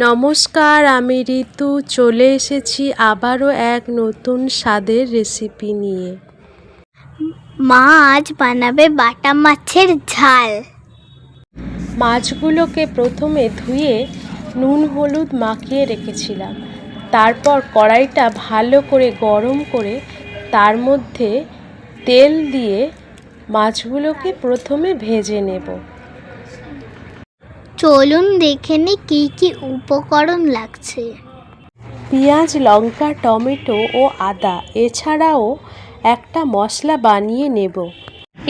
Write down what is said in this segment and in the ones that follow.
নমস্কার, আমি ঋতু চলে এসেছি আবারও এক নতুন স্বাদের রেসিপি নিয়ে। মা আজ বানাবে বাটা মাছের ঝাল। মাছগুলোকে প্রথমে ধুয়ে নুন হলুদ মাখিয়ে রেখেছিলাম। তারপর কড়াইটা ভালো করে গরম করে তার মধ্যে তেল দিয়ে মাছগুলোকে প্রথমে ভেজে নেব। চলুন দেখে নি কি কি উপকরণ লাগছে। পেঁয়াজ, লঙ্কা, টমেটো ও আদা, এছাড়াও একটা মশলা বানিয়ে নেব।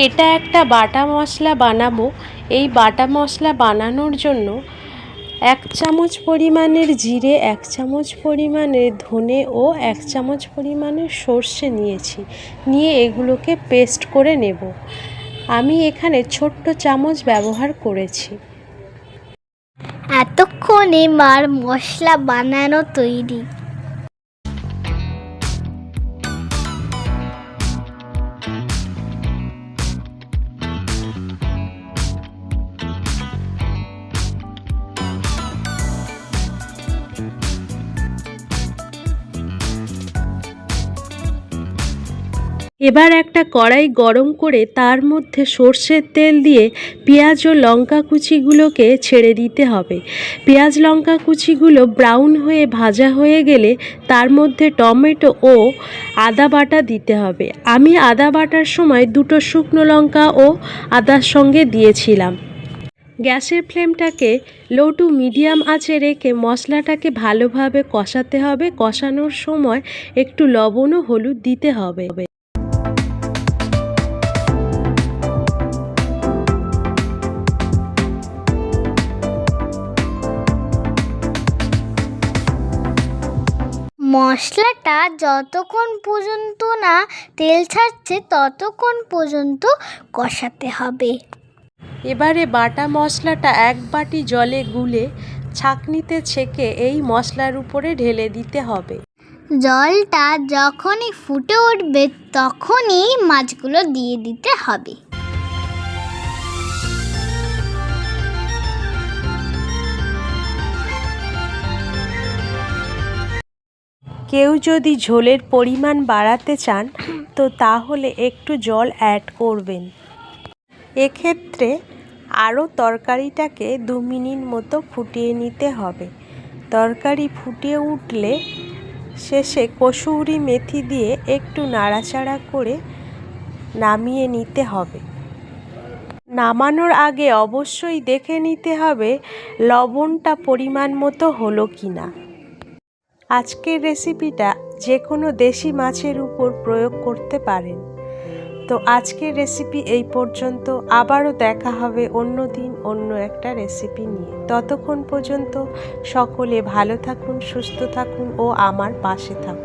এটা একটা বাটা মশলা বানাবো। এই বাটা মশলা বানানোর জন্য 1 চামচ পরিমাণের জিরে, 1 চামচ পরিমাণের ধনে ও 1 চামচ পরিমাণের সর্ষে নিয়েছি। নিয়ে এগুলোকে পেস্ট করে নেব। আমি এখানে ছোট্ট চামচ ব্যবহার করেছি। এতক্ষণে মার মশলা বানানো তৈরি। এবার একটা কড়াই গরম করে তার মধ্যে সর্ষের তেল দিয়ে পেঁয়াজ ও লঙ্কা কুচিগুলোকে ছেড়ে দিতে হবে। পেঁয়াজ লঙ্কা কুচিগুলো ব্রাউন হয়ে ভাজা হয়ে গেলে তার মধ্যে টমেটো ও আদা বাটা দিতে হবে। আমি আদা বাটার সময় 2টো শুকনো লঙ্কা ও আদার সঙ্গে দিয়েছিলাম। গ্যাসের ফ্লেমটাকে লো টু মিডিয়াম আঁচে রেখে মশলাটাকে ভালোভাবে কষাতে হবে। কষানোর সময় একটু লবণ ও হলুদ দিতে হবে। মশলাটা যতক্ষণ পর্যন্ত না তেল ছাড়ছে ততক্ষণ পর্যন্ত কষাতে হবে। এবারে বাটা মশলাটা 1 বাটি জলে গুলে ছাঁকনিতে ছেঁকে এই মশলার উপরে ঢেলে দিতে হবে। জলটা যখনই ফুটে উঠবে তখনই মাছগুলো দিয়ে দিতে হবে। কেউ যদি ঝোলের পরিমাণ বাড়াতে চান তো তাহলে একটু জল অ্যাড করবেন। এক্ষেত্রে আরও তরকারিটাকে 2 মিনিট মতো ফুটিয়ে নিতে হবে। তরকারি ফুটিয়ে উঠলে শেষে কসুরি মেথি দিয়ে একটু নাড়াচাড়া করে নামিয়ে নিতে হবে। নামানোর আগে অবশ্যই দেখে নিতে হবে লবণটা পরিমাণ মতো হলো কিনা। আজকের রেসিপিটা যে কোনো দেশি মাছের উপর প্রয়োগ করতে পারেন। তো আজকের রেসিপি এই পর্যন্ত। আবারও দেখা হবে অন্য দিন অন্য একটা রেসিপি নিয়ে। ততক্ষণ পর্যন্ত সকলে ভালো থাকুন, সুস্থ থাকুন ও আমার পাশে থাকুন।